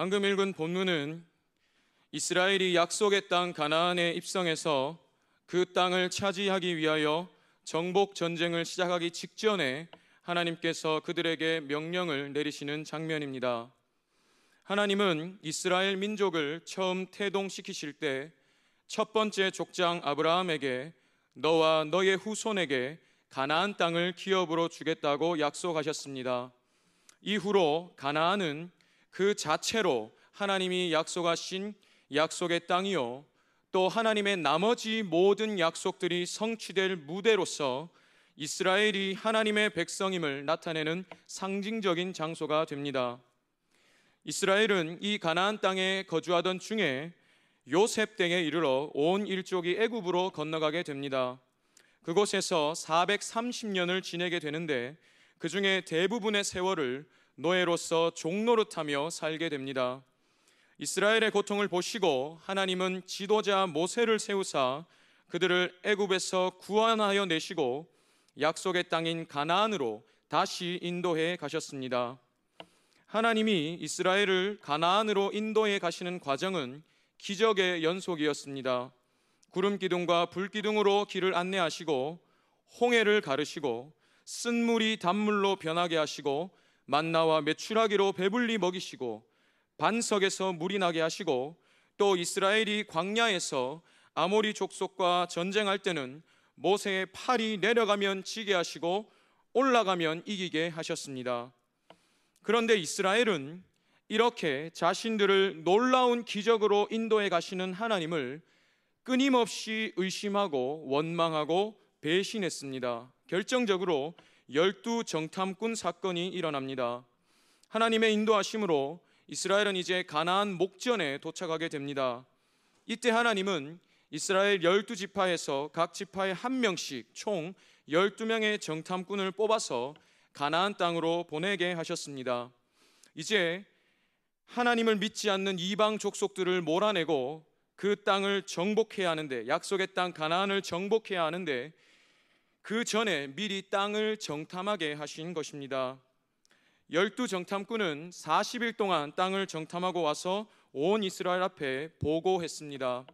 방금 읽은 본문은 이스라엘이 약속의 땅 가나안에 입성해서 그 땅을 차지하기 위하여 정복 전쟁을 시작하기 직전에 하나님께서 그들에게 명령을 내리시는 장면입니다. 하나님은 이스라엘 민족을 처음 태동시키실 때 첫 번째 족장 아브라함에게 너와 너의 후손에게 가나안 땅을 기업으로 주겠다고 약속하셨습니다. 이후로 가나안은 그 자체로 하나님이 약속하신 약속의 땅이요, 또 하나님의 나머지 모든 약속들이 성취될 무대로서 이스라엘이 하나님의 백성임을 나타내는 상징적인 장소가 됩니다. 이스라엘은 이 가나안 땅에 거주하던 중에 요셉 땡에 이르러 온 일족이 애굽으로 건너가게 됩니다. 그곳에서 430년을 지내게 되는데 그 중에 대부분의 세월을 노예로서 종노릇하며 살게 됩니다. 이스라엘의 고통을 보시고 하나님은 지도자 모세를 세우사 그들을 애굽에서 구원하여 내시고 약속의 땅인 가나안으로 다시 인도해 가셨습니다. 하나님이 이스라엘을 가나안으로 인도해 가시는 과정은 기적의 연속이었습니다. 구름 기둥과 불 기둥으로 길을 안내하시고 홍해를 가르시고 쓴물이 단물로 변하게 하시고 만나와 메추라기로 배불리 먹이시고 반석에서 물이 나게 하시고 또 이스라엘이 광야에서 아모리 족속과 전쟁할 때는 모세의 팔이 내려가면 지게 하시고 올라가면 이기게 하셨습니다. 그런데 이스라엘은 이렇게 자신들을 놀라운 기적으로 인도해 가시는 하나님을 끊임없이 의심하고 원망하고 배신했습니다. 결정적으로 12 정탐꾼 사건이 일어납니다. 하나님의 인도하심으로 이스라엘은 이제 가나안 목전에 도착하게 됩니다. 이때 하나님은 이스라엘 12지파에서 각 지파에 한 명씩 총 12명의 정탐꾼을 뽑아서 가나안 땅으로 보내게 하셨습니다. 이제 하나님을 믿지 않는 이방 족속들을 몰아내고 그 땅을 정복해야 하는데, 약속의 땅 가나안을 정복해야 하는데 그 전에 미리 땅을 정탐하게 하신 것입니다. 12 정탐꾼은 40일 동안 땅을 정탐하고 와서 온 이스라엘 앞에 보고했습니다.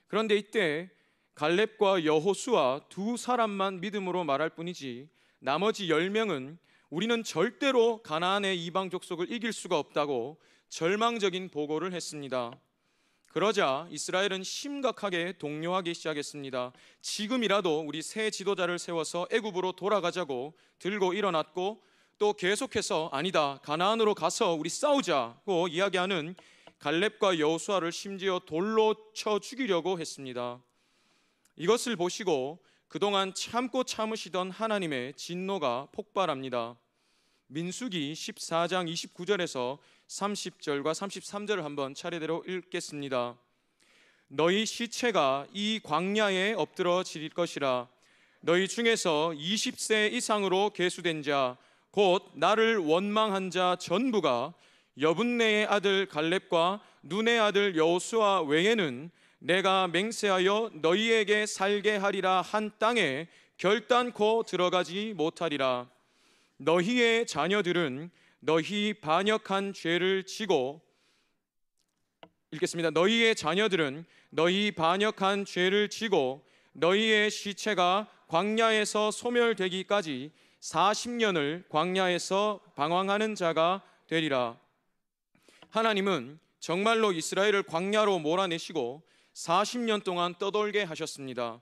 그런데 이때 갈렙과 여호수아 두 사람만 믿음으로 말할 뿐이지 나머지 10명은 우리는 절대로 가나안의 이방 족속을 이길 수가 없다고 절망적인 보고를 했습니다. 그러자 이스라엘은 심각하게 동요하기 시작했습니다. 지금이라도 우리 새 지도자를 세워서 애굽으로 돌아가자고 들고 일어났고, 또 계속해서 아니다, 가나안으로 가서 우리 싸우자고 이야기하는 갈렙과 여호수아를 심지어 돌로 쳐 죽이려고 했습니다. 이것을 보시고 그동안 참고 참으시던 하나님의 진노가 폭발합니다. 민수기 14장 29절에서 30절과 33절을 한번 차례대로 읽겠습니다. 너희 시체가 이 광야에 엎드러질 것이라. 너희 중에서 20세 이상으로 계수된 자 곧 나를 원망한 자 전부가 여분네의 아들 갈렙과 눈의 아들 여호수아 외에는 내가 맹세하여 너희에게 살게 하리라 한 땅에 결단코 들어가지 못하리라. 너희의 자녀들은 너희 반역한 죄를 지고, 읽겠습니다. 너희의 자녀들은 너희 반역한 죄를 지고 너희의 시체가 광야에서 소멸되기까지 40년을 광야에서 방황하는 자가 되리라. 하나님은 정말로 이스라엘을 광야로 몰아내시고 40년 동안 떠돌게 하셨습니다.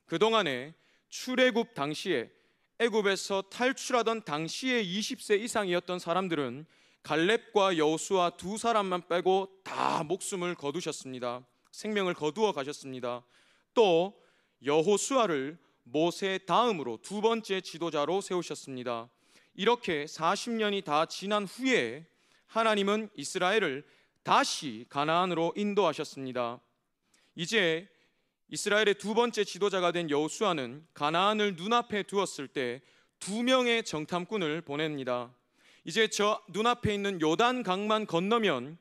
그동안에 출애굽 당시에, 애굽에서 탈출하던 당시에 20세 이상이었던 사람들은 갈렙과 여호수아 두 사람만 빼고 다 목숨을 거두셨습니다. 생명을 거두어 가셨습니다. 또 여호수아를 모세 다음으로 두 번째 지도자로 세우셨습니다. 이렇게 40년이 다 지난 후에 하나님은 이스라엘을 다시 가나안으로 인도하셨습니다. 이제 이스라엘의 두 번째 지도자가 된 여호수아는 가나안을 눈앞에 두었을 때 2명의 정탐꾼을 보냅니다. 이제 저 눈앞에 있는 요단강만 건너면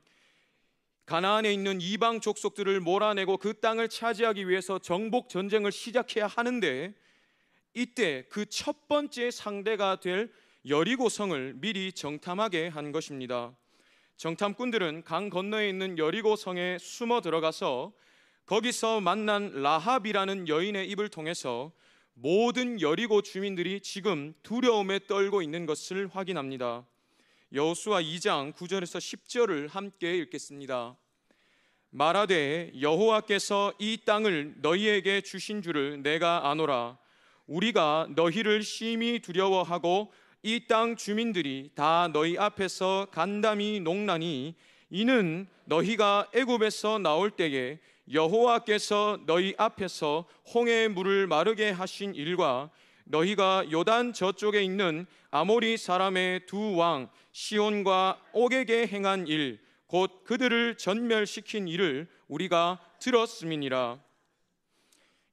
가나안에 있는 이방 족속들을 몰아내고 그 땅을 차지하기 위해서 정복 전쟁을 시작해야 하는데, 이때 그 첫 번째 상대가 될 여리고성을 미리 정탐하게 한 것입니다. 정탐꾼들은 강 건너에 있는 여리고 성에 숨어 들어가서 거기서 만난 라합이라는 여인의 입을 통해서 모든 여리고 주민들이 지금 두려움에 떨고 있는 것을 확인합니다. 여호수아 2장 9절에서 10절을 함께 읽겠습니다. 말하되 여호와께서 이 땅을 너희에게 주신 줄을 내가 아노라. 우리가 너희를 심히 두려워하고 이 땅 주민들이 다 너희 앞에서 간담이 녹나니 이는 너희가 애굽에서 나올 때에 여호와께서 너희 앞에서 홍해의 물을 마르게 하신 일과 너희가 요단 저쪽에 있는 아모리 사람의 두 왕 시온과 옥에게 행한 일 곧 그들을 전멸시킨 일을 우리가 들었음이니라.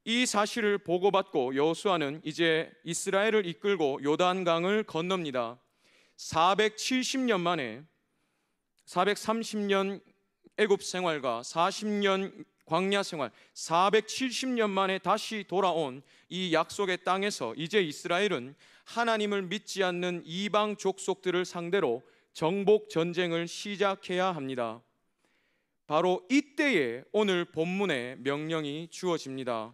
이 사실을 보고받고 여호수아는 이제 이스라엘을 이끌고 요단강을 건넙니다. 470년 만에 430년 애굽 생활과 40년 광야 생활, 470년 만에 다시 돌아온 이 약속의 땅에서 이제 이스라엘은 하나님을 믿지 않는 이방 족속들을 상대로 정복 전쟁을 시작해야 합니다. 바로 이때에 오늘 본문의 명령이 주어집니다.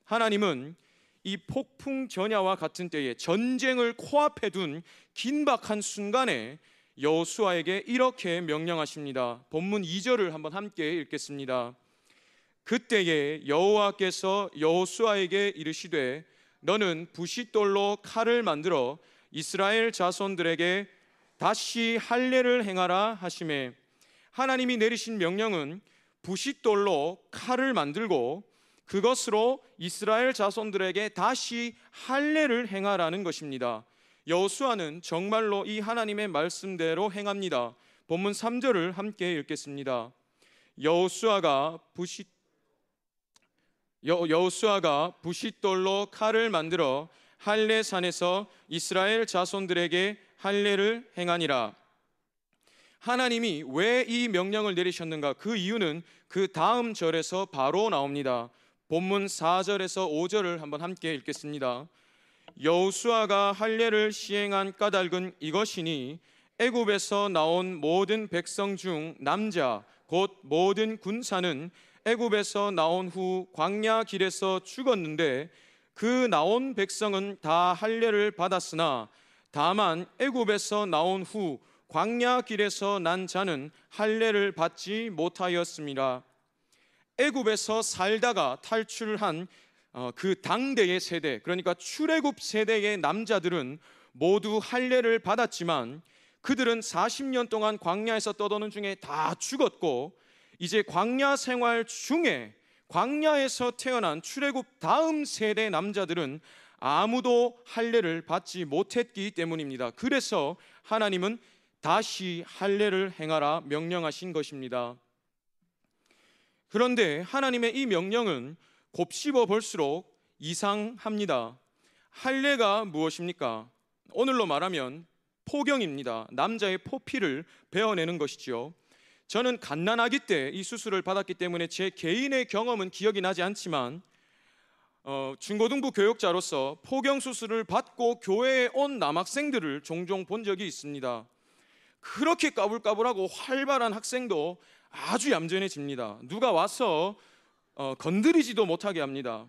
하나님은 이 폭풍 전야와 같은 때에 전쟁을 코앞에 둔 긴박한 순간에 여호수아에게 이렇게 명령하십니다. 본문 2절을 한번 함께 읽겠습니다. 그때에 여호와께서 여호수아에게 이르시되 너는 부싯돌로 칼을 만들어 이스라엘 자손들에게 다시 할례를 행하라 하시매, 하나님이 내리신 명령은 부싯돌로 칼을 만들고 그것으로 이스라엘 자손들에게 다시 할례를 행하라는 것입니다. 여호수아는 정말로 이 하나님의 말씀대로 행합니다. 본문 3절을 함께 읽겠습니다. 여호수아가 부싯돌로 칼을 만들어 할례산에서 이스라엘 자손들에게 할례를 행하니라. 하나님이 왜 이 명령을 내리셨는가? 그 이유는 그 다음 절에서 바로 나옵니다. 본문 4절에서 5절을 한번 함께 읽겠습니다. 여호수아가 할례를 시행한 까닭은 이것이니 애굽에서 나온 모든 백성 중 남자 곧 모든 군사는 애굽에서 나온 후 광야 길에서 죽었는데 그 나온 백성은 다 할례를 받았으나 다만 애굽에서 나온 후 광야 길에서 난 자는 할례를 받지 못하였습니다. 애굽에서 살다가 탈출한 그 당대의 세대, 그러니까 출애굽 세대의 남자들은 모두 할례를 받았지만 그들은 40년 동안 광야에서 떠도는 중에 다 죽었고 이제 광야 생활 중에 광야에서 태어난 출애굽 다음 세대 남자들은 아무도 할례를 받지 못했기 때문입니다. 그래서 하나님은 다시 할례를 행하라 명령하신 것입니다. 그런데 하나님의 이 명령은 곱씹어 볼수록 이상합니다. 할례가 무엇입니까? 오늘로 말하면 포경입니다. 남자의 포피를 베어내는 것이지요. 저는 갓난아기 때 이 수술을 받았기 때문에 제 개인의 경험은 기억이 나지 않지만 중고등부 교육자로서 포경 수술을 받고 교회에 온 남학생들을 종종 본 적이 있습니다. 그렇게 까불까불하고 활발한 학생도 아주 얌전해집니다. 누가 와서 건드리지도 못하게 합니다.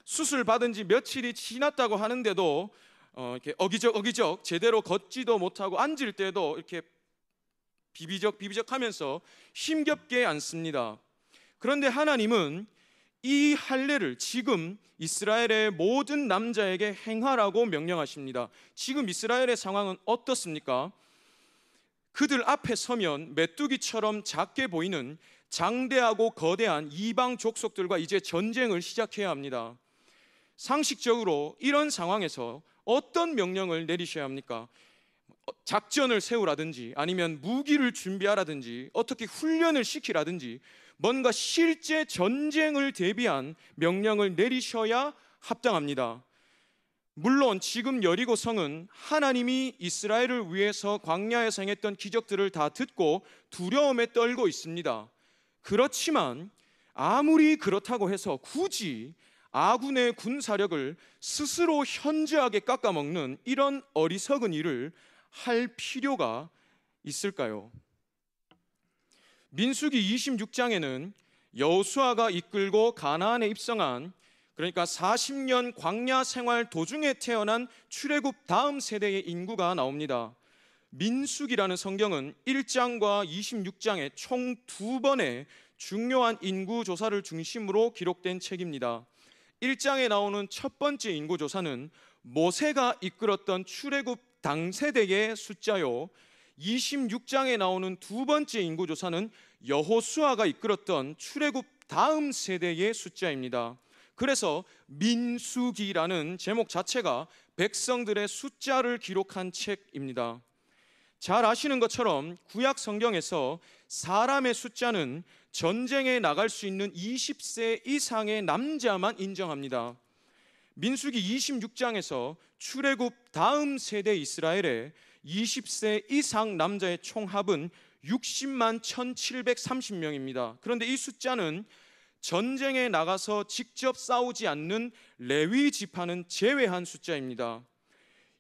수술 받은 지 며칠이 지났다고 하는데도 이렇게 어기적 제대로 걷지도 못하고 앉을 때도 이렇게 비비적 하면서 힘겹게 앉습니다. 그런데 하나님은 이 할례를 지금 이스라엘의 모든 남자에게 행하라고 명령하십니다. 지금 이스라엘의 상황은 어떻습니까? 그들 앞에 서면 메뚜기처럼 작게 보이는 장대하고 거대한 이방 족속들과 이제 전쟁을 시작해야 합니다. 상식적으로 이런 상황에서 어떤 명령을 내리셔야 합니까? 작전을 세우라든지 아니면 무기를 준비하라든지 어떻게 훈련을 시키라든지 뭔가 실제 전쟁을 대비한 명령을 내리셔야 합당합니다. 물론 지금 여리고 성은 하나님이 이스라엘을 위해서 광야에서 행했던 기적들을 다 듣고 두려움에 떨고 있습니다. 그렇지만 아무리 그렇다고 해서 굳이 아군의 군사력을 스스로 현저하게 깎아먹는 이런 어리석은 일을 할 필요가 있을까요? 민수기 26장에는 여호수아가 이끌고 가나안에 입성한, 그러니까 40년 광야 생활 도중에 태어난 출애굽 다음 세대의 인구가 나옵니다. 민수기라는 성경은 1장과 26장에 총 2번의 중요한 인구 조사를 중심으로 기록된 책입니다. 1장에 나오는 첫 번째 인구 조사는 모세가 이끌었던 출애굽 당세대의 숫자요, 26장에 나오는 두 번째 인구 조사는 여호수아가 이끌었던 출애굽 다음 세대의 숫자입니다. 그래서 민수기라는 제목 자체가 백성들의 숫자를 기록한 책입니다. 잘 아시는 것처럼 구약 성경에서 사람의 숫자는 전쟁에 나갈 수 있는 20세 이상의 남자만 인정합니다. 민수기 26장에서 출애굽 다음 세대 이스라엘의 20세 이상 남자의 총합은 60만 1730명입니다. 그런데 이 숫자는 전쟁에 나가서 직접 싸우지 않는 레위 지파는 제외한 숫자입니다.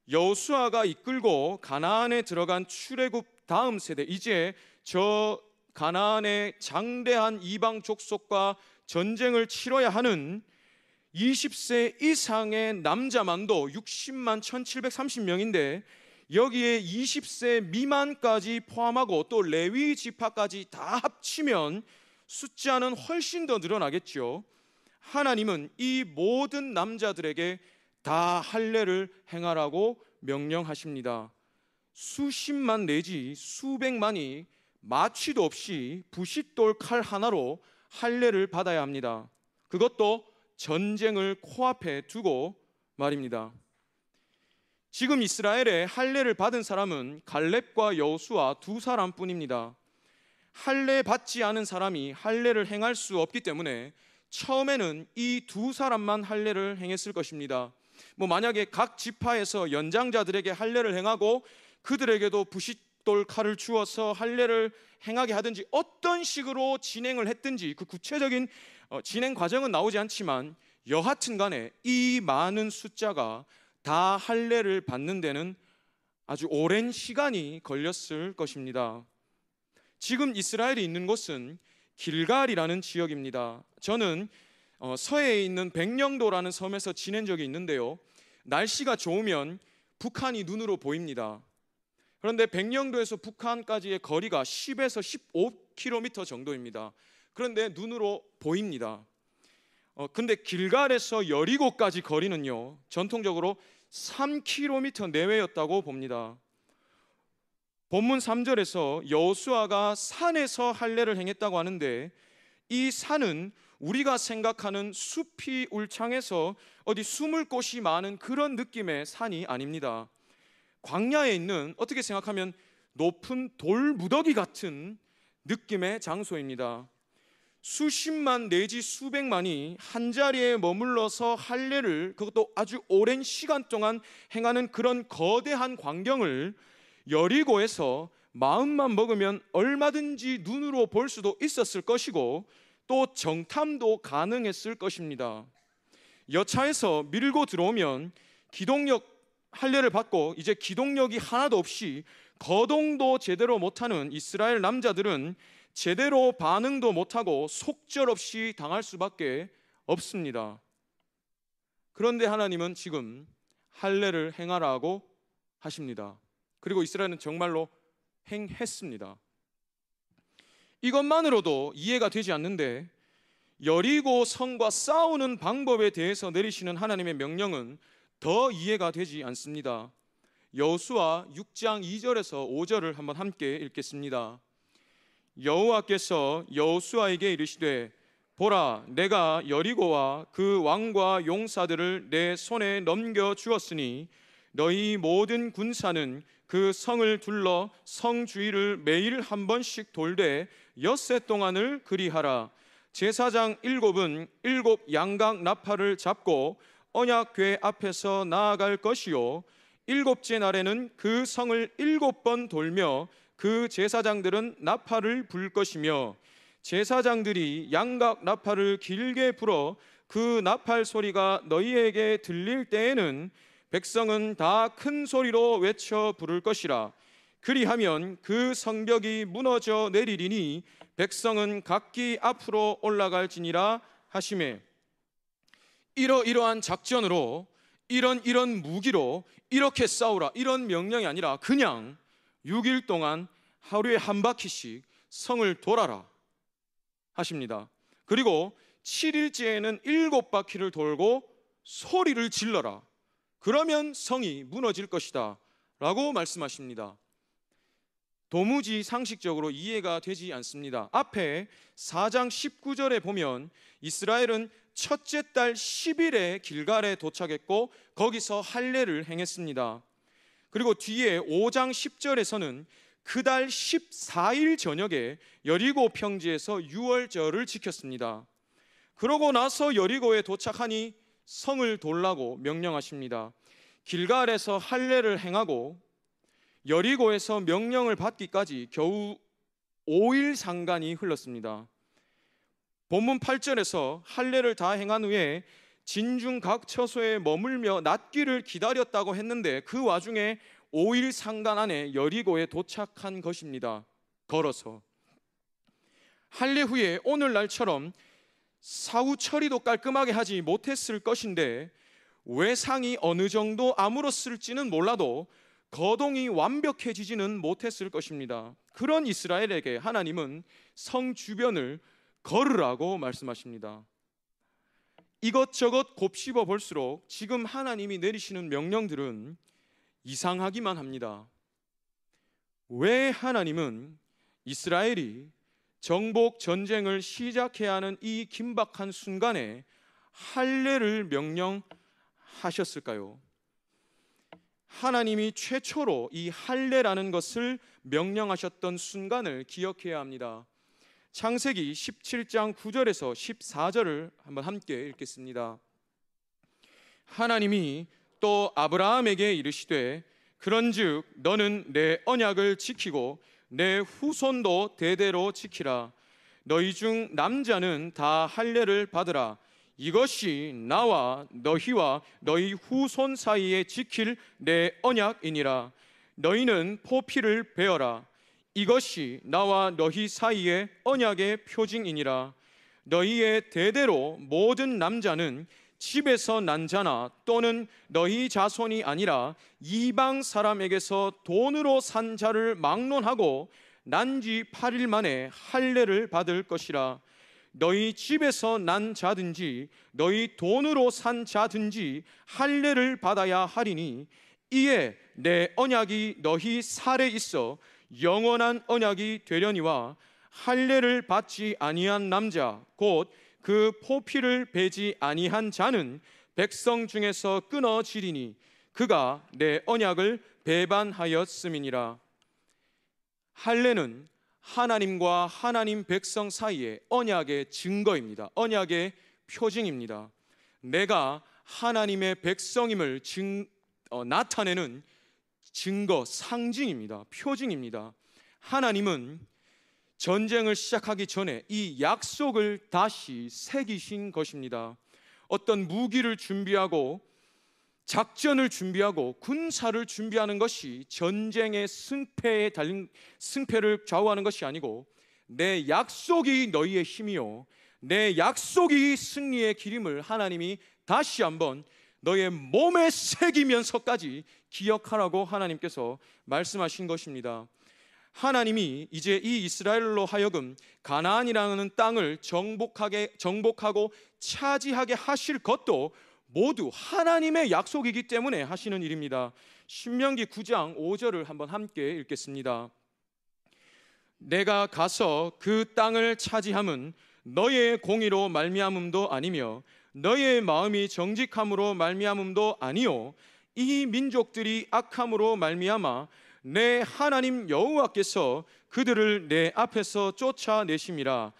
여호수아가 이끌고 가나안에 들어간 출애굽 다음 세대, 이제 저 가나안의 장대한 이방 족속과 전쟁을 치러야 하는 20세 이상의 남자만도 60만 1730명인데 여기에 20세 미만까지 포함하고 또 레위 지파까지 다 합치면 숫자는 훨씬 더 늘어나겠죠. 하나님은 이 모든 남자들에게 다 할례를 행하라고 명령하십니다. 수십만 내지 수백만이 마취도 없이 부싯돌 칼 하나로 할례를 받아야 합니다. 그것도 전쟁을 코앞에 두고 말입니다. 지금 이스라엘에 할례를 받은 사람은 갈렙과 여호수아 두 사람뿐입니다. 할례 받지 않은 사람이 할례를 행할 수 없기 때문에 처음에는 이 두 사람만 할례를 행했을 것입니다. 만약에 각 지파에서 연장자들에게 할례를 행하고 그들에게도 부싯돌 칼을 주어서 할례를 행하게 하든지 어떤 식으로 진행을 했든지 그 구체적인 진행 과정은 나오지 않지만 여하튼 간에 이 많은 숫자가 다 할례를 받는 데는 아주 오랜 시간이 걸렸을 것입니다. 지금 이스라엘이 있는 곳은 길갈이라는 지역입니다. 저는 서해에 있는 백령도라는 섬에서 지낸 적이 있는데요, 날씨가 좋으면 북한이 눈으로 보입니다. 그런데 백령도에서 북한까지의 거리가 10에서 15km 정도입니다. 그런데 눈으로 보입니다. 근데 길갈에서 여리고까지 거리는요, 전통적으로 3km 내외였다고 봅니다. 본문 3절에서 여호수아가 산에서 할례를 행했다고 하는데 이 산은 우리가 생각하는 숲이 울창해서 어디 숨을 곳이 많은 그런 느낌의 산이 아닙니다. 광야에 있는, 어떻게 생각하면 높은 돌무더기 같은 느낌의 장소입니다. 수십만 내지 수백만이 한자리에 머물러서 할례를, 그것도 아주 오랜 시간 동안 행하는 그런 거대한 광경을 여리고에서 마음만 먹으면 얼마든지 눈으로 볼 수도 있었을 것이고 또 정탐도 가능했을 것입니다. 여차에서 밀고 들어오면 기동력 할례를 받고 이제 기동력이 하나도 없이 거동도 제대로 못하는 이스라엘 남자들은 제대로 반응도 못하고 속절없이 당할 수밖에 없습니다. 그런데 하나님은 지금 할례를 행하라고 하십니다. 그리고 이스라엘은 정말로 행했습니다. 이것만으로도 이해가 되지 않는데 여리고 성과 싸우는 방법에 대해서 내리시는 하나님의 명령은 더 이해가 되지 않습니다. 여호수아 6장 2절에서 5절을 한번 함께 읽겠습니다. 여호와께서 여호수아에게 이르시되 보라, 내가 여리고와 그 왕과 용사들을 내 손에 넘겨 주었으니 너희 모든 군사는 그 성을 둘러 성 주위를 매일 한 번씩 돌되 엿새 동안을 그리하라. 제사장 7은 7 양각 나팔을 잡고 언약궤 앞에서 나아갈 것이요 7째 날에는 그 성을 7번 돌며 그 제사장들은 나팔을 불 것이며 제사장들이 양각 나팔을 길게 불어 그 나팔 소리가 너희에게 들릴 때에는 백성은 다 큰 소리로 외쳐 부를 것이라. 그리하면 그 성벽이 무너져 내리리니 백성은 각기 앞으로 올라갈지니라 하시매. 이러이러한 작전으로 이런 무기로 이렇게 싸우라, 이런 명령이 아니라 그냥 6일 동안 하루에 한 바퀴씩 성을 돌아라 하십니다. 그리고 7일째에는 7바퀴를 돌고 소리를 질러라. 그러면 성이 무너질 것이다 라고 말씀하십니다. 도무지 상식적으로 이해가 되지 않습니다. 앞에 4장 19절에 보면 이스라엘은 첫째 달 10일에 길갈에 도착했고 거기서 할례를 행했습니다. 그리고 뒤에 5장 10절에서는 그 달 14일 저녁에 여리고 평지에서 유월절을 지켰습니다. 그러고 나서 여리고에 도착하니 성을 돌라고 명령하십니다. 길갈에서 할례를 행하고 여리고에서 명령을 받기까지 겨우 5일 상간이 흘렀습니다. 본문 8절에서 할례를 다 행한 후에 진중 각 처소에 머물며 낫기를 기다렸다고 했는데 그 와중에 5일 상간 안에 여리고에 도착한 것입니다. 걸어서. 할례 후에 오늘날처럼 사후 처리도 깔끔하게 하지 못했을 것인데 외상이 어느 정도 아물었을지는 몰라도 거동이 완벽해지지는 못했을 것입니다. 그런 이스라엘에게 하나님은 성 주변을 걸으라고 말씀하십니다. 이것저것 곱씹어 볼수록 지금 하나님이 내리시는 명령들은 이상하기만 합니다. 왜 하나님은 이스라엘이 정복 전쟁을 시작해야 하는 이 긴박한 순간에 할례를 명령하셨을까요? 하나님이 최초로 이 할례라는 것을 명령하셨던 순간을 기억해야 합니다. 창세기 17장 9절에서 14절을 한번 함께 읽겠습니다. 하나님이 또 아브라함에게 이르시되 그런즉 너는 내 언약을 지키고 내 후손도 대대로 지키라. 너희 중 남자는 다 할례를 받으라. 이것이 나와 너희와 너희 후손 사이에 지킬 내 언약이니라. 너희는 포피를 베어라. 이것이 나와 너희 사이의 언약의 표징이니라. 너희의 대대로 모든 남자는 집에서 난 자나 또는 너희 자손이 아니라 이방 사람에게서 돈으로 산 자를 막론하고 난 지 8일 만에 할례를 받을 것이라. 너희 집에서 난 자든지 너희 돈으로 산 자든지 할례를 받아야 하리니 이에 내 언약이 너희 살에 있어 영원한 언약이 되려니와 할례를 받지 아니한 남자 곧 그 포피를 베지 아니한 자는 백성 중에서 끊어지리니 그가 내 언약을 배반하였음이니라. 할례는 하나님과 하나님 백성 사이의 언약의 증거입니다. 언약의 표징입니다. 내가 하나님의 백성임을 나타내는 증거, 상징입니다. 표징입니다. 하나님은 전쟁을 시작하기 전에 이 약속을 다시 새기신 것입니다. 어떤 무기를 준비하고 작전을 준비하고 군사를 준비하는 것이 전쟁의 승패를 좌우하는 것이 아니고 내 약속이 너희의 힘이요 내 약속이 승리의 길임을 하나님이 다시 한번 너의 몸에 새기면서까지 기억하라고 하나님께서 말씀하신 것입니다. 하나님이 이제 이 이스라엘로 하여금 가나안이라는 땅을 정복하고 차지하게 하실 것도 모두 하나님의 약속이기 때문에 하시는 일입니다. 신명기 9장 5절을 한번 함께 읽겠습니다. 내가 가서 그 땅을 차지함은 너의 공의로 말미암음도 아니며 너의 마음이 정직함으로 말미암음도 아니요 이 민족들이 악함으로 말미암아 내 하나님 여호와께서 그들을 내 앞에서 쫓아내심이라.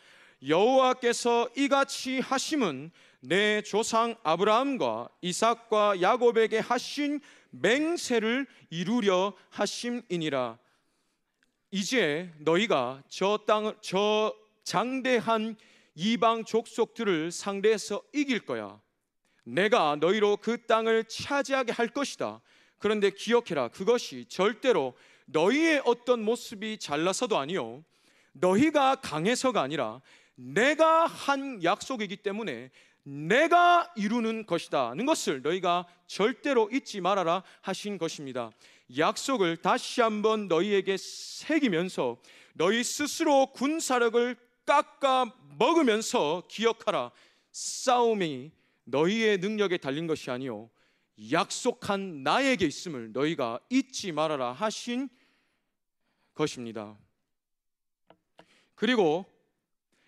여호와께서 이같이 하심은 내 조상 아브라함과 이삭과 야곱에게 하신 맹세를 이루려 하심이니라. 이제 너희가 저 장대한 이방 족속들을 상대해서 이길 거야. 내가 너희로 그 땅을 차지하게 할 것이다. 그런데 기억해라. 그것이 절대로 너희의 어떤 모습이 잘나서도 아니요, 너희가 강해서가 아니라 내가 한 약속이기 때문에 내가 이루는 것이다는 것을 너희가 절대로 잊지 말아라 하신 것입니다. 약속을 다시 한번 너희에게 새기면서 너희 스스로 군사력을 깎아 먹으면서 기억하라. 싸움이 너희의 능력에 달린 것이 아니요 약속한 나에게 있음을 너희가 잊지 말아라 하신 것입니다. 그리고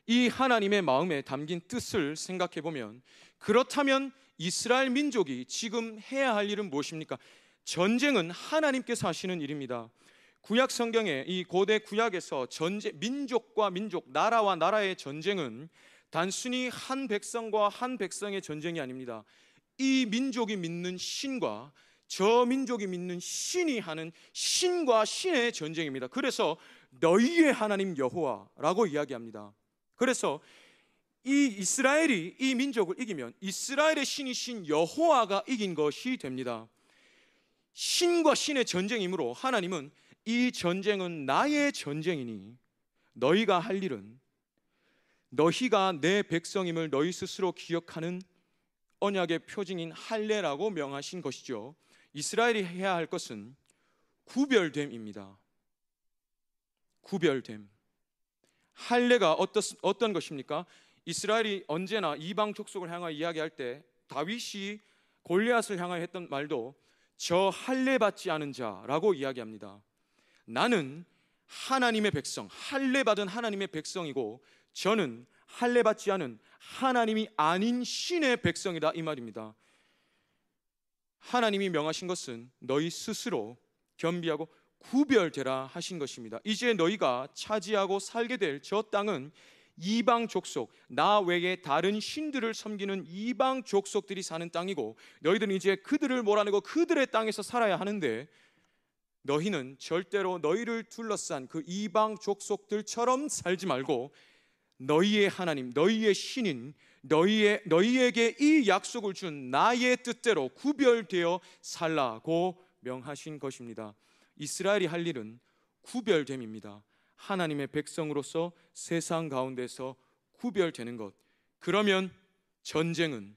이 하나님의 마음에 담긴 뜻을 생각해 보면, 그렇다면 이스라엘 민족이 지금 해야 할 일은 무엇입니까? 전쟁은 하나님께서 하시는 일입니다. 구약 성경에, 이 고대 구약에서 민족과 민족, 나라와 나라의 전쟁은 단순히 한 백성과 한 백성의 전쟁이 아닙니다. 이 민족이 믿는 신과 저 민족이 믿는 신이 하는 신과 신의 전쟁입니다. 그래서 너희의 하나님 여호와라고 이야기합니다. 그래서 이 이스라엘이 이 민족을 이기면 이스라엘의 신이신 여호와가 이긴 것이 됩니다. 신과 신의 전쟁이므로 하나님은 이 전쟁은 나의 전쟁이니 너희가 할 일은 너희가 내 백성임을 너희 스스로 기억하는 언약의 표징인 할례라고 명하신 것이죠. 이스라엘이 해야 할 것은 구별됨입니다. 구별됨. 할례가 어떤 것입니까? 이스라엘이 언제나 이방 족속을 향하여 이야기할 때 다윗이 골리앗을 향하여 했던 말도 저 할례 받지 않은 자라고 이야기합니다. 나는 하나님의 백성, 할례 받은 하나님의 백성이고 저는 할례 받지 않은 하나님이 아닌 신의 백성이다, 이 말입니다. 하나님이 명하신 것은 너희 스스로 겸비하고 구별되라 하신 것입니다. 이제 너희가 차지하고 살게 될 저 땅은 이방 족속, 나 외에 다른 신들을 섬기는 이방 족속들이 사는 땅이고 너희들은 이제 그들을 몰아내고 그들의 땅에서 살아야 하는데, 너희는 절대로 너희를 둘러싼 그 이방 족속들처럼 살지 말고 너희의 하나님, 너희의 신인, 너희에게 이 약속을 준 나의 뜻대로 구별되어 살라고 명하신 것입니다. 이스라엘이 할 일은 구별됨입니다. 하나님의 백성으로서 세상 가운데서 구별되는 것. 그러면 전쟁은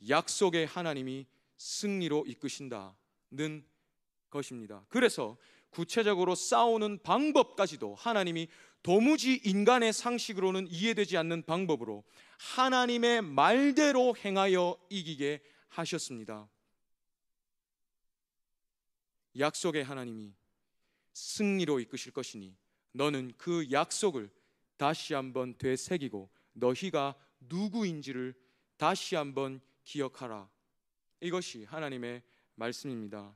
약속의 하나님이 승리로 이끄신다는 것입니다. 그래서 구체적으로 싸우는 방법까지도 하나님이 도무지 인간의 상식으로는 이해되지 않는 방법으로 하나님의 말대로 행하여 이기게 하셨습니다. 약속의 하나님이 승리로 이끄실 것이니 너는 그 약속을 다시 한번 되새기고 너희가 누구인지를 다시 한번 기억하라. 이것이 하나님의 말씀입니다.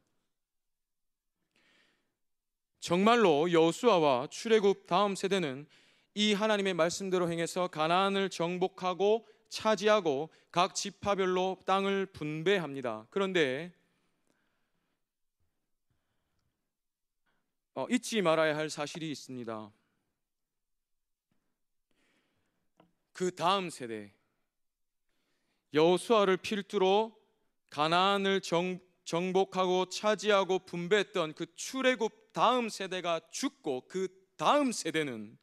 정말로 여호수아와 출애굽 다음 세대는 이 하나님의 말씀대로 행해서 가나안을 정복하고 차지하고 각 지파별로 땅을 분배합니다. 그런데 잊지 말아야 할 사실이 있습니다. 그 다음 세대, 여호수아를 필두로 가나안을 정복하고 차지하고 분배했던 그 출애굽 다음 세대가 죽고 그 다음 세대는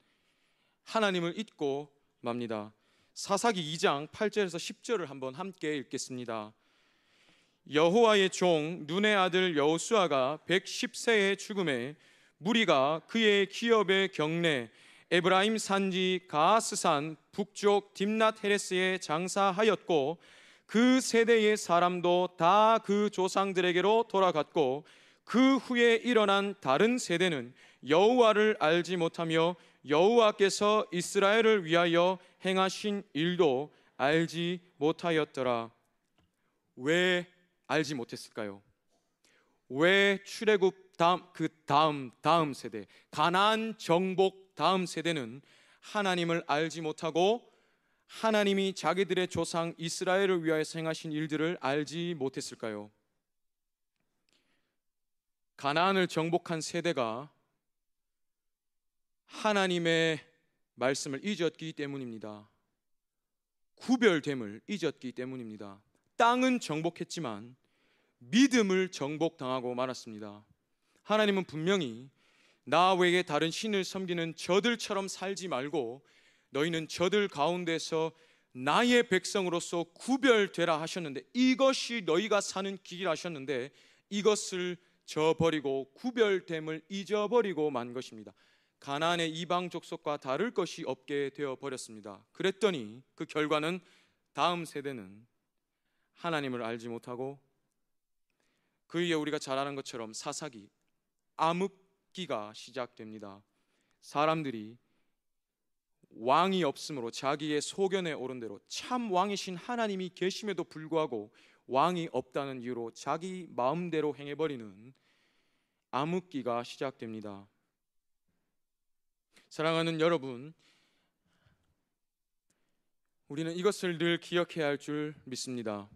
하나님을 잊고 맙니다. 사사기 2장 8절에서 10절을 한번 함께 읽겠습니다. 여호와의 종 눈의 아들 여호수아가 110세의 죽음에 무리가 그의 기업의 경내 에브라임 산지 가스산 북쪽 딥낫 헤레스에 장사하였고 그 세대의 사람도 다 그 조상들에게로 돌아갔고 그 후에 일어난 다른 세대는 여호와를 알지 못하며 여호와께서 이스라엘을 위하여 행하신 일도 알지 못하였더라. 왜 알지 못했을까요? 왜 출애굽 다음 세대, 가나안 정복 다음 세대는 하나님을 알지 못하고 하나님이 자기들의 조상 이스라엘을 위하여서 행하신 일들을 알지 못했을까요? 가나안을 정복한 세대가 하나님의 말씀을 잊었기 때문입니다. 구별됨을 잊었기 때문입니다. 땅은 정복했지만 믿음을 정복당하고 말았습니다. 하나님은 분명히 나 외에 다른 신을 섬기는 저들처럼 살지 말고 너희는 저들 가운데서 나의 백성으로서 구별되라 하셨는데, 이것이 너희가 사는 길이라 하셨는데 이것을 저버리고 구별됨을 잊어버리고 만 것입니다. 가나안의 이방 족속과 다를 것이 없게 되어 버렸습니다. 그랬더니 그 결과는 다음 세대는 하나님을 알지 못하고 그 위에 우리가 잘 아는 것처럼 사사기, 암흑기가 시작됩니다. 사람들이 왕이 없으므로 자기의 소견에 오른 대로 참 왕이신 하나님이 계심에도 불구하고 왕이 없다는 이유로 자기 마음대로 행해버리는 암흑기가 시작됩니다. 사랑하는 여러분, 우리는 이것을 늘 기억해야 할 줄 믿습니다.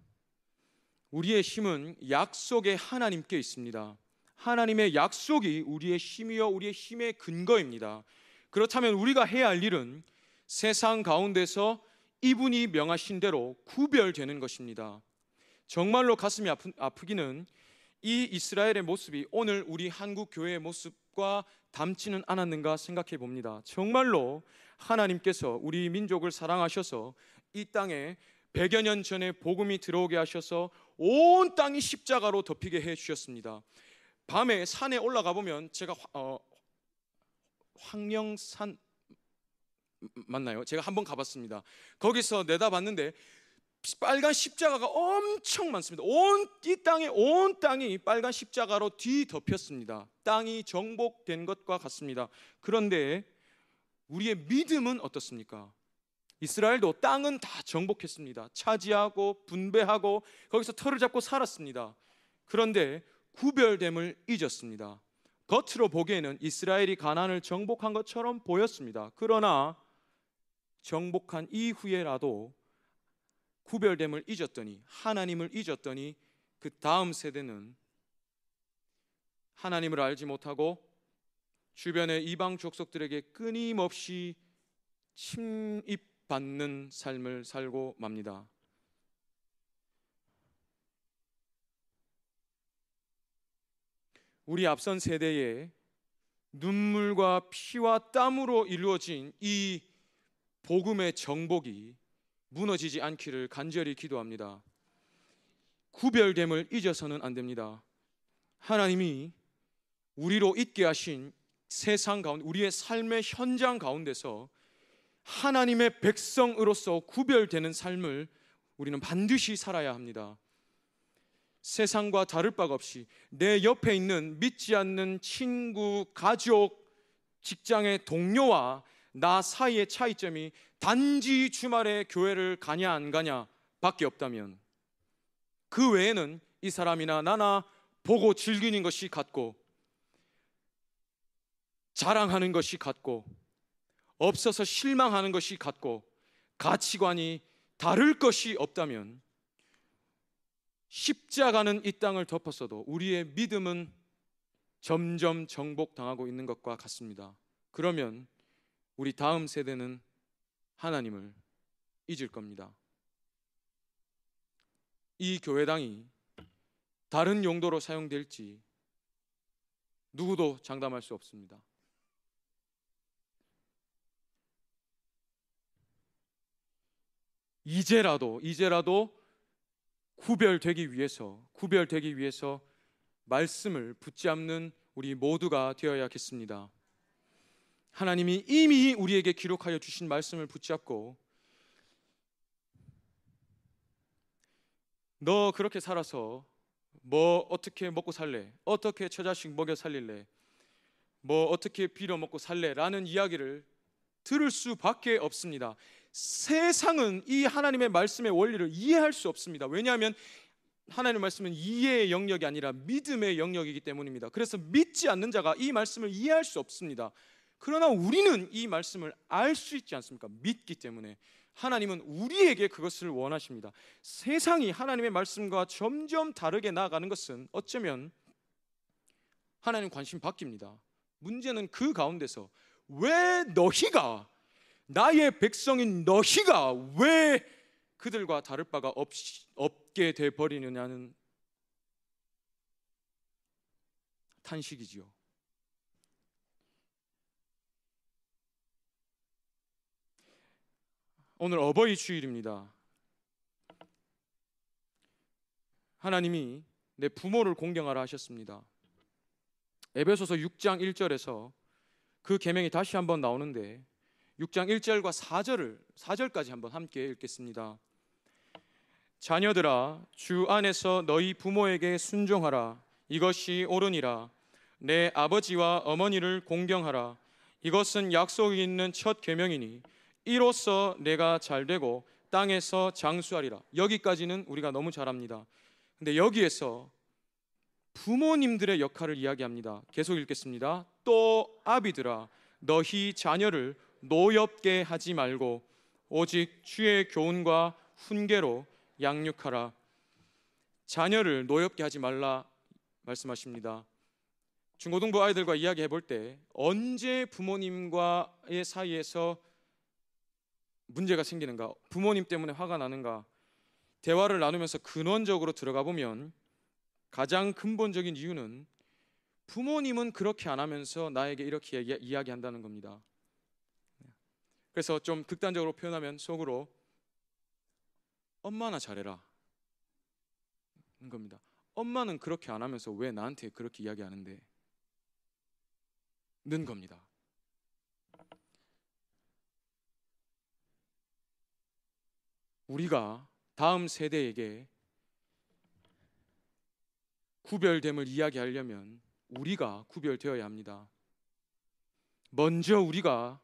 우리의 힘은 약속의 하나님께 있습니다. 하나님의 약속이 우리의 힘이요 우리의 힘의 근거입니다. 그렇다면 우리가 해야 할 일은 세상 가운데서 이분이 명하신 대로 구별되는 것입니다. 정말로 가슴이 아프기는 이 이스라엘의 모습이 오늘 우리 한국 교회의 모습과 닮지는 않았는가 생각해 봅니다. 정말로 하나님께서 우리 민족을 사랑하셔서 이 땅에 100여 년 전에 복음이 들어오게 하셔서 온 땅이 십자가로 덮이게 해 주셨습니다. 밤에 산에 올라가 보면, 제가 황령산 맞나요? 제가 한번 가봤습니다. 거기서 내다봤는데 빨간 십자가가 엄청 많습니다. 이 땅에 온 땅이 빨간 십자가로 뒤덮였습니다. 땅이 정복된 것과 같습니다. 그런데 우리의 믿음은 어떻습니까? 이스라엘도 땅은 다 정복했습니다. 차지하고 분배하고 거기서 터를 잡고 살았습니다. 그런데 구별됨을 잊었습니다. 겉으로 보기에는 이스라엘이 가나안을 정복한 것처럼 보였습니다. 그러나 정복한 이후에라도 구별됨을 잊었더니, 하나님을 잊었더니 그 다음 세대는 하나님을 알지 못하고 주변의 이방 족속들에게 끊임없이 침입받는 삶을 살고 맙니다. 우리 앞선 세대의 눈물과 피와 땀으로 이루어진 이 복음의 정복이 무너지지 않기를 간절히 기도합니다. 구별됨을 잊어서는 안 됩니다. 하나님이 우리로 있게 하신 세상 가운데, 우리의 삶의 현장 가운데서 하나님의 백성으로서 구별되는 삶을 우리는 반드시 살아야 합니다. 세상과 다를 바가 없이 내 옆에 있는 믿지 않는 친구, 가족, 직장의 동료와 나 사이의 차이점이 단지 주말에 교회를 가냐 안 가냐 밖에 없다면, 그 외에는 이 사람이나 나나 보고 즐기는 것이 같고 자랑하는 것이 같고 없어서 실망하는 것이 같고 가치관이 다를 것이 없다면 십자가는 이 땅을 덮었어도 우리의 믿음은 점점 정복당하고 있는 것과 같습니다. 그러면 우리 다음 세대는 하나님을 잊을 겁니다. 이 교회당이 다른 용도로 사용될지 누구도 장담할 수 없습니다. 이제라도 구별되기 위해서 말씀을 붙잡는 우리 모두가 되어야겠습니다. 하나님이 이미 우리에게 기록하여 주신 말씀을 붙잡고, 너 그렇게 살아서 뭐 어떻게 먹고 살래? 어떻게 처자식 먹여 살릴래? 뭐 어떻게 빌어먹고 살래? 라는 이야기를 들을 수밖에 없습니다. 세상은 이 하나님의 말씀의 원리를 이해할 수 없습니다. 왜냐하면 하나님의 말씀은 이해의 영역이 아니라 믿음의 영역이기 때문입니다. 그래서 믿지 않는 자가 이 말씀을 이해할 수 없습니다. 그러나 우리는 이 말씀을 알 수 있지 않습니까? 믿기 때문에. 하나님은 우리에게 그것을 원하십니다. 세상이 하나님의 말씀과 점점 다르게 나아가는 것은 어쩌면 하나님 관심 바뀝니다. 문제는 그 가운데서 왜 너희가, 나의 백성인 너희가 왜 그들과 다를 바가 없게 돼 버리느냐는 탄식이지요. 오늘 어버이 주일입니다. 하나님이 내 부모를 공경하라 하셨습니다. 에베소서 6장 1절에서 그 계명이 다시 한번 나오는데 6장 1절과 4절까지 한번 함께 읽겠습니다. 자녀들아, 주 안에서 너희 부모에게 순종하라. 이것이 옳으니라. 내 아버지와 어머니를 공경하라. 이것은 약속이 있는 첫 계명이니 이로써 내가 잘되고 땅에서 장수하리라. 여기까지는 우리가 너무 잘 압니다. 근데 여기에서 부모님들의 역할을 이야기합니다. 계속 읽겠습니다. 또 아비들아, 너희 자녀를 노엽게 하지 말고 오직 주의 교훈과 훈계로 양육하라. 자녀를 노엽게 하지 말라 말씀하십니다. 중고등부 아이들과 이야기해 볼 때 언제 부모님과의 사이에서 문제가 생기는가, 부모님 때문에 화가 나는가, 대화를 나누면서 근원적으로 들어가 보면 가장 근본적인 이유는 부모님은 그렇게 안 하면서 나에게 이렇게 이야기한다는 겁니다. 그래서 좀 극단적으로 표현하면 속으로 엄마나 잘해라 는 겁니다. 엄마는 그렇게 안 하면서 왜 나한테 그렇게 이야기하는데 는 겁니다. 우리가 다음 세대에게 구별됨을 이야기하려면 우리가 구별되어야 합니다. 먼저 우리가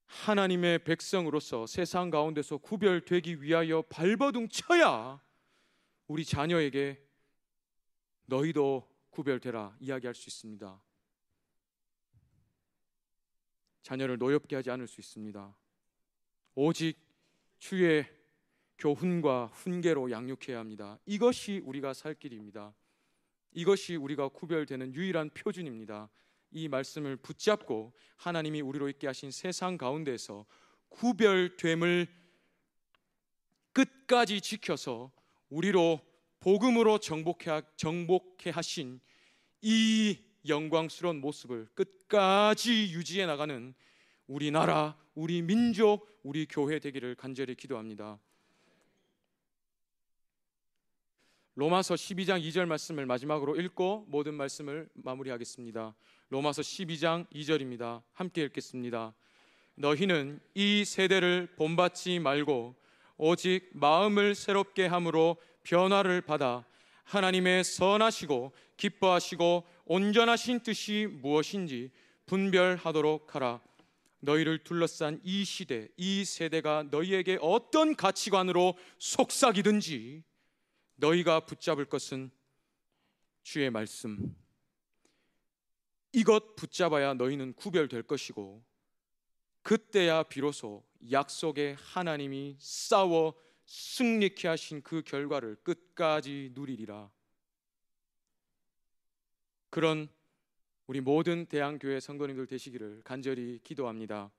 하나님의 백성으로서 세상 가운데서 구별되기 위하여 발버둥 쳐야 우리 자녀에게 너희도 구별되라 이야기할 수 있습니다. 자녀를 노엽게 하지 않을 수 있습니다. 오직 주의 교훈과 훈계로 양육해야 합니다. 이것이 우리가 살 길입니다. 이것이 우리가 구별되는 유일한 표준입니다. 이 말씀을 붙잡고 하나님이 우리로 있게 하신 세상 가운데에서 구별됨을 끝까지 지켜서 우리로 복음으로 정복해 하신 이 영광스러운 모습을 끝까지 유지해 나가는 우리 나라, 우리 민족, 우리 교회 되기를 간절히 기도합니다. 로마서 12장 2절 말씀을 마지막으로 읽고 모든 말씀을 마무리하겠습니다. 로마서 12장 2절입니다. 함께 읽겠습니다. 너희는 이 세대를 본받지 말고 오직 마음을 새롭게 함으로 변화를 받아 하나님의 선하시고 기뻐하시고 온전하신 뜻이 무엇인지 분별하도록 하라. 너희를 둘러싼 이 시대, 이 세대가 너희에게 어떤 가치관으로 속삭이든지 너희가 붙잡을 것은 주의 말씀. 이것 붙잡아야 너희는 구별될 것이고 그때야 비로소 약속의 하나님이 싸워 승리케 하신 그 결과를 끝까지 누리리라. 그런 우리 모든 대한교회 성도님들 되시기를 간절히 기도합니다.